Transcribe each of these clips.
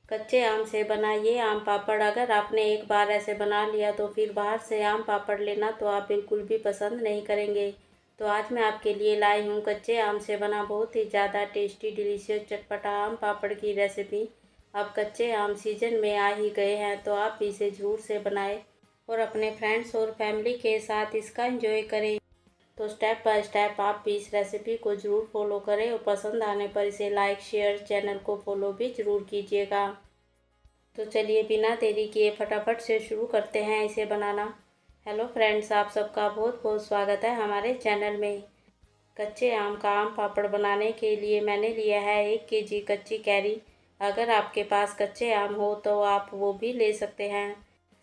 कच्चे आम से बनाइए आम पापड़। अगर आपने एक बार ऐसे बना लिया तो फिर बाहर से आम पापड़ लेना तो आप बिल्कुल भी पसंद नहीं करेंगे। तो आज मैं आपके लिए लाई हूँ कच्चे आम से बना बहुत ही ज़्यादा टेस्टी डिलीशियस चटपटा आम पापड़ की रेसिपी। अब कच्चे आम सीजन में आ ही गए हैं तो आप भी इसे ज़रूर से बनाएं और अपने फ्रेंड्स और फैमिली के साथ इसका एंजॉय करें। तो स्टेप बाय स्टेप आप भी इस रेसिपी को ज़रूर फॉलो करें और पसंद आने पर इसे लाइक शेयर चैनल को फॉलो भी ज़रूर कीजिएगा। तो चलिए बिना देरी किए फटाफट से शुरू करते हैं इसे बनाना। हेलो फ्रेंड्स, आप सबका बहुत बहुत स्वागत है हमारे चैनल में। कच्चे आम का आम पापड़ बनाने के लिए मैंने लिया है 1 केजी कच्ची कैरी। अगर आपके पास कच्चे आम हो तो आप वो भी ले सकते हैं।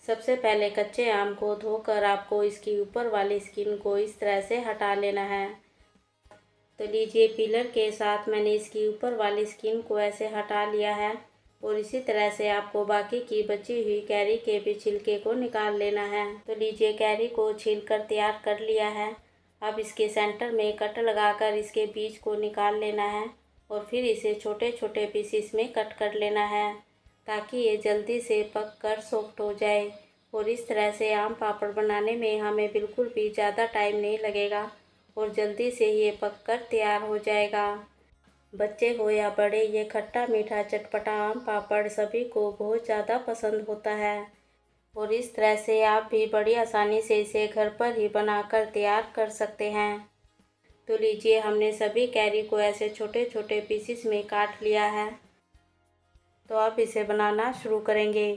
सबसे पहले कच्चे आम को धोकर आपको इसकी ऊपर वाली स्किन को इस तरह से हटा लेना है। तो लीजिए पीलर के साथ मैंने इसकी ऊपर वाली स्किन को ऐसे हटा लिया है और इसी तरह से आपको बाकी की बची हुई कैरी के भी छिलके को निकाल लेना है। तो लीजिए कैरी को छीलकर तैयार कर लिया है। अब इसके सेंटर में कट लगाकर इसके बीज को निकाल लेना है और फिर इसे छोटे छोटे पीसीस में कट कर लेना है ताकि ये जल्दी से पक कर सॉफ्ट हो जाए। और इस तरह से आम पापड़ बनाने में हमें बिल्कुल भी ज़्यादा टाइम नहीं लगेगा और जल्दी से ये पक कर तैयार हो जाएगा। बच्चे हो या बड़े, ये खट्टा मीठा चटपटा आम पापड़ सभी को बहुत ज़्यादा पसंद होता है और इस तरह से आप भी बड़ी आसानी से इसे घर पर ही बनाकर तैयार कर सकते हैं। तो लीजिए हमने सभी कैरी को ऐसे छोटे छोटे पीसेस में काट लिया है। तो अब इसे बनाना शुरू करेंगे।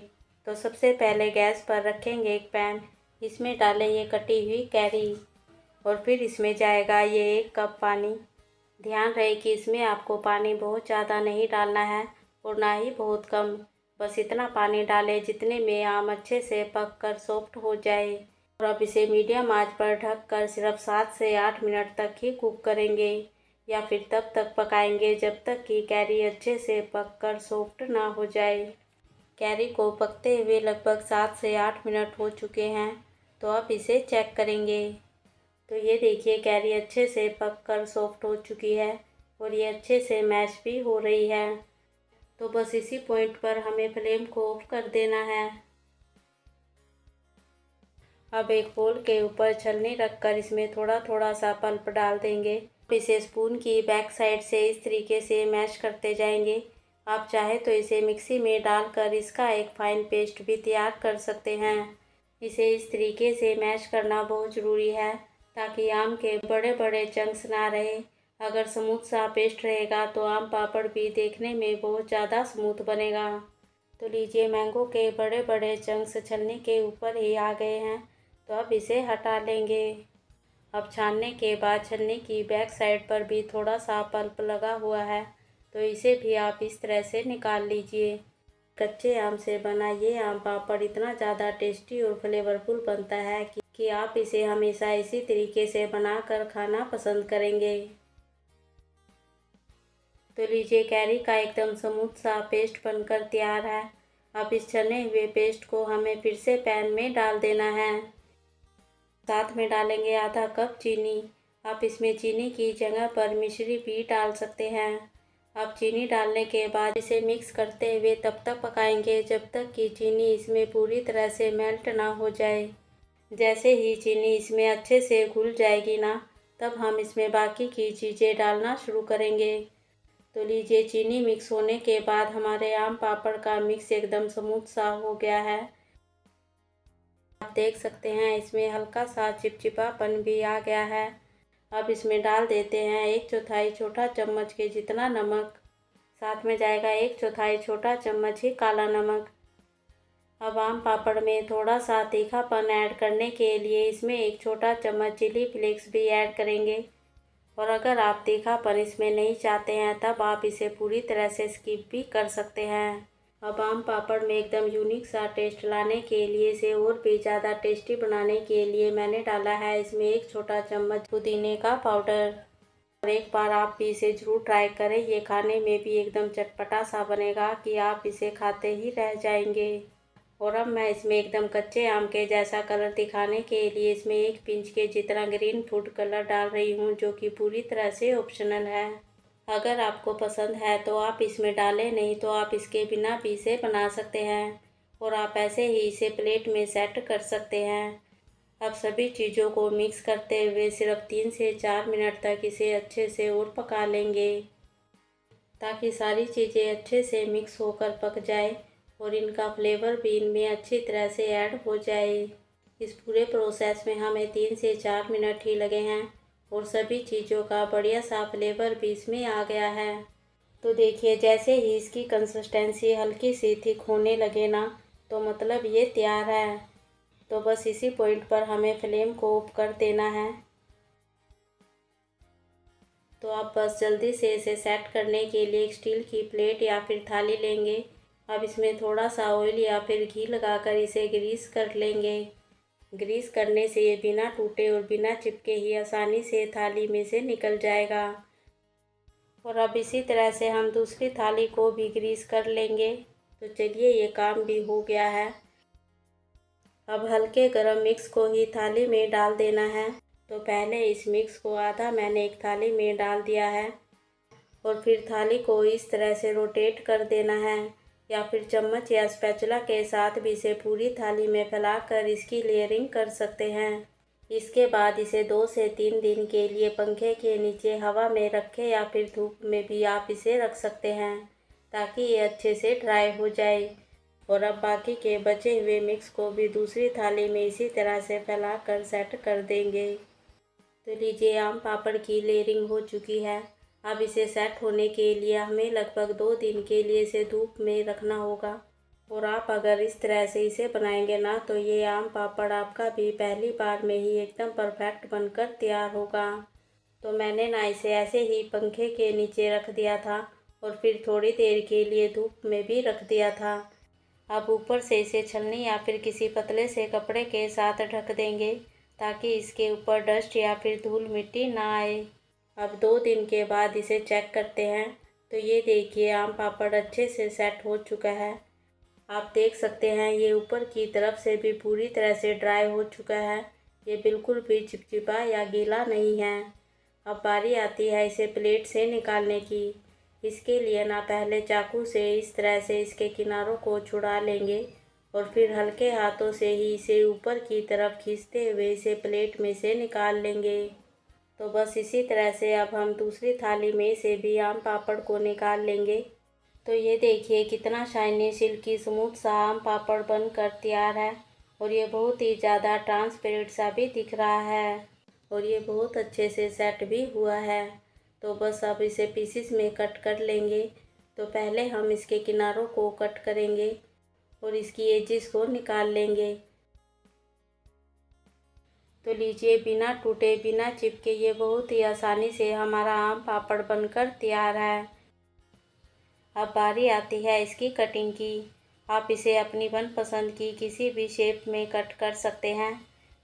तो सबसे पहले गैस पर रखेंगे एक पैन, इसमें डालें ये कटी हुई कैरी और फिर इसमें जाएगा ये 1 कप पानी। ध्यान रहे कि इसमें आपको पानी बहुत ज़्यादा नहीं डालना है और ना ही बहुत कम, बस इतना पानी डालें जितने में आम अच्छे से पक कर सॉफ्ट हो जाए। और अब इसे मीडियम आंच पर ढककर सिर्फ 7 से 8 मिनट तक ही कुक करेंगे या फिर तब तक पकाएंगे जब तक कि कैरी अच्छे से पक कर सॉफ्ट ना हो जाए। कैरी को पकते हुए लगभग 7 से 8 मिनट हो चुके हैं। तो अब इसे चेक करेंगे। तो ये देखिए कैरी अच्छे से पक कर सॉफ्ट हो चुकी है और ये अच्छे से मैश भी हो रही है। तो बस इसी पॉइंट पर हमें फ्लेम को ऑफ कर देना है। अब एक बोल के ऊपर छलनी रखकर इसमें थोड़ा थोड़ा सा पल्प डाल देंगे। इसे स्पून की बैक साइड से इस तरीके से मैश करते जाएंगे। आप चाहे तो इसे मिक्सी में डालकर इसका एक फाइन पेस्ट भी तैयार कर सकते हैं। इसे इस तरीके से मैश करना बहुत ज़रूरी है ताकि आम के बड़े बड़े चंक्स ना रहे। अगर स्मूथ सा पेस्ट रहेगा तो आम पापड़ भी देखने में बहुत ज़्यादा स्मूथ बनेगा। तो लीजिए मैंगो के बड़े बड़े चंक्स छलनी के ऊपर ही आ गए हैं। तो अब इसे हटा लेंगे। अब छानने के बाद छलनी की बैक साइड पर भी थोड़ा सा पल्प लगा हुआ है, तो इसे भी आप इस तरह से निकाल लीजिए। कच्चे आम से बना ये आम पापड़ इतना ज़्यादा टेस्टी और फ्लेवरफुल बनता है कि आप इसे हमेशा इसी तरीके से बनाकर खाना पसंद करेंगे। तो लीजिए कैरी का एकदम स्मूथ सा पेस्ट बनकर तैयार है। अब इस छने हुए पेस्ट को हमें फिर से पैन में डाल देना है। साथ में डालेंगे आधा कप चीनी। आप इसमें चीनी की जगह पर मिश्री भी डाल सकते हैं। अब चीनी डालने के बाद इसे मिक्स करते हुए तब तक पकाएंगे जब तक कि चीनी इसमें पूरी तरह से मेल्ट ना हो जाए। जैसे ही चीनी इसमें अच्छे से घुल जाएगी ना, तब हम इसमें बाकी की चीज़ें डालना शुरू करेंगे। तो लीजिए चीनी मिक्स होने के बाद हमारे आम पापड़ का मिक्स एकदम स्मूथ सा हो गया है। आप देख सकते हैं इसमें हल्का सा चिपचिपापन भी आ गया है। अब इसमें डाल देते हैं 1/4 छोटा चम्मच के जितना नमक। साथ में जाएगा 1/4 छोटा चम्मच ही काला नमक। अब आम पापड़ में थोड़ा सा तीखापन ऐड करने के लिए इसमें 1 छोटा चम्मच चिली फ्लेक्स भी ऐड करेंगे। और अगर आप तीखापन इसमें नहीं चाहते हैं तब आप इसे पूरी तरह से स्किप भी कर सकते हैं। अब आम पापड़ में एकदम यूनिक सा टेस्ट लाने के लिए इसे और भी ज़्यादा टेस्टी बनाने के लिए मैंने डाला है इसमें 1 छोटा चम्मच पुदीने का पाउडर। और एक बार आप भी इसे ज़रूर ट्राई करें, ये खाने में भी एकदम चटपटा सा बनेगा कि आप इसे खाते ही रह जाएंगे। और अब मैं इसमें एकदम कच्चे आम के जैसा कलर दिखाने के लिए इसमें 1 पिंच के जितना ग्रीन फूड कलर डाल रही हूँ, जो कि पूरी तरह से ऑप्शनल है। अगर आपको पसंद है तो आप इसमें डालें, नहीं तो आप इसके बिना भी इसे बना सकते हैं और आप ऐसे ही इसे प्लेट में सेट कर सकते हैं। अब सभी चीज़ों को मिक्स करते हुए सिर्फ 3 से 4 मिनट तक इसे अच्छे से और पका लेंगे, ताकि सारी चीज़ें अच्छे से मिक्स होकर पक जाए और इनका फ्लेवर भी इनमें अच्छी तरह से ऐड हो जाए। इस पूरे प्रोसेस में हमें 3 से 4 मिनट ही लगे हैं और सभी चीज़ों का बढ़िया सा फ्लेवर भी इसमें आ गया है। तो देखिए, जैसे ही इसकी कंसिस्टेंसी हल्की सी थिक होने लगे ना, तो मतलब ये तैयार है। तो बस इसी पॉइंट पर हमें फ्लेम को ऑफ कर देना है। तो आप बस जल्दी से इसे सेट करने के लिए एक स्टील की प्लेट या फिर थाली लेंगे। अब इसमें थोड़ा सा ऑयल या फिर घी लगाकर इसे ग्रीस कर लेंगे। ग्रीस करने से ये बिना टूटे और बिना चिपके ही आसानी से थाली में से निकल जाएगा। और अब इसी तरह से हम दूसरी थाली को भी ग्रीस कर लेंगे। तो चलिए, ये काम भी हो गया है। अब हल्के गरम मिक्स को ही थाली में डाल देना है। तो पहले इस मिक्स को आधा मैंने एक थाली में डाल दिया है और फिर थाली को इस तरह से रोटेट कर देना है, या फिर चम्मच या स्पैचुला के साथ भी इसे पूरी थाली में फैलाकर इसकी लेयरिंग कर सकते हैं। इसके बाद इसे 2 से 3 दिन के लिए पंखे के नीचे हवा में रखें या फिर धूप में भी आप इसे रख सकते हैं, ताकि ये अच्छे से ड्राई हो जाए। और अब बाकी के बचे हुए मिक्स को भी दूसरी थाली में इसी तरह से फैलाकर सेट कर देंगे। तो लीजिए, आम पापड़ की लेयरिंग हो चुकी है। अब इसे सेट होने के लिए हमें लगभग 2 दिन के लिए इसे धूप में रखना होगा। और आप अगर इस तरह से इसे बनाएंगे ना, तो ये आम पापड़ आपका भी पहली बार में ही एकदम परफेक्ट बनकर तैयार होगा। तो मैंने ना इसे ऐसे ही पंखे के नीचे रख दिया था और फिर थोड़ी देर के लिए धूप में भी रख दिया था। अब ऊपर से इसे छलनी या फिर किसी पतले से कपड़े के साथ ढक देंगे, ताकि इसके ऊपर डस्ट या फिर धूल मिट्टी ना आए। अब 2 दिन के बाद इसे चेक करते हैं। तो ये देखिए, आम पापड़ अच्छे से सेट हो चुका है। आप देख सकते हैं ये ऊपर की तरफ से भी पूरी तरह से ड्राई हो चुका है। ये बिल्कुल भी चिपचिपा या गीला नहीं है। अब बारी आती है इसे प्लेट से निकालने की। इसके लिए ना पहले चाकू से इस तरह से इसके किनारों को छुड़ा लेंगे और फिर हल्के हाथों से ही इसे ऊपर की तरफ खींचते हुए इसे प्लेट में से निकाल लेंगे। तो बस इसी तरह से अब हम दूसरी थाली में से भी आम पापड़ को निकाल लेंगे। तो ये देखिए, कितना शाइनी सिल्की स्मूथ सा आम पापड़ बनकर तैयार है और ये बहुत ही ज़्यादा ट्रांसपेरेंट सा भी दिख रहा है और ये बहुत अच्छे से सेट भी हुआ है। तो बस अब इसे पीसेस में कट कर लेंगे। तो पहले हम इसके किनारों को कट करेंगे और इसकी एजिस को निकाल लेंगे। तो लीजिए, बिना टूटे बिना चिपके ये बहुत ही आसानी से हमारा आम पापड़ बनकर तैयार है। अब बारी आती है इसकी कटिंग की। आप इसे अपनी मनपसंद की किसी भी शेप में कट कर सकते हैं।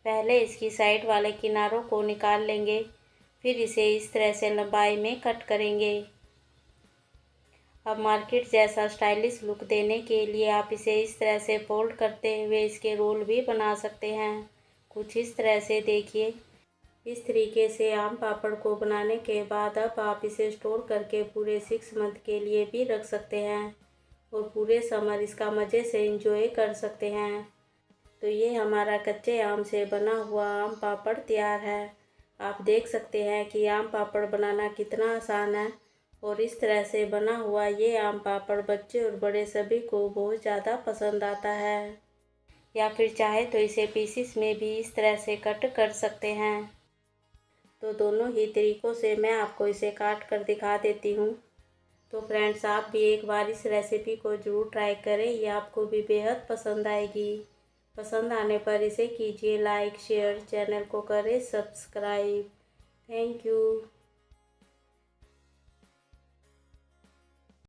पहले इसकी साइड वाले किनारों को निकाल लेंगे, फिर इसे इस तरह से लंबाई में कट करेंगे। अब मार्केट जैसा स्टाइलिश लुक देने के लिए आप इसे इस तरह से फोल्ड करते हुए इसके रोल भी बना सकते हैं, कुछ इस तरह से देखिए। इस तरीके से आम पापड़ को बनाने के बाद अब आप इसे स्टोर करके पूरे 6 मंथ के लिए भी रख सकते हैं और पूरे समर इसका मज़े से एंजॉय कर सकते हैं। तो ये हमारा कच्चे आम से बना हुआ आम पापड़ तैयार है। आप देख सकते हैं कि आम पापड़ बनाना कितना आसान है और इस तरह से बना हुआ ये आम पापड़ बच्चे और बड़े सभी को बहुत ज़्यादा पसंद आता है। या फिर चाहे तो इसे पीसेस में भी इस तरह से कट कर सकते हैं। तो दोनों ही तरीक़ों से मैं आपको इसे काट कर दिखा देती हूँ। तो फ्रेंड्स, आप भी एक बार इस रेसिपी को ज़रूर ट्राई करें, ये आपको भी बेहद पसंद आएगी। पसंद आने पर इसे कीजिए लाइक, शेयर, चैनल को करें सब्सक्राइब। Thank you.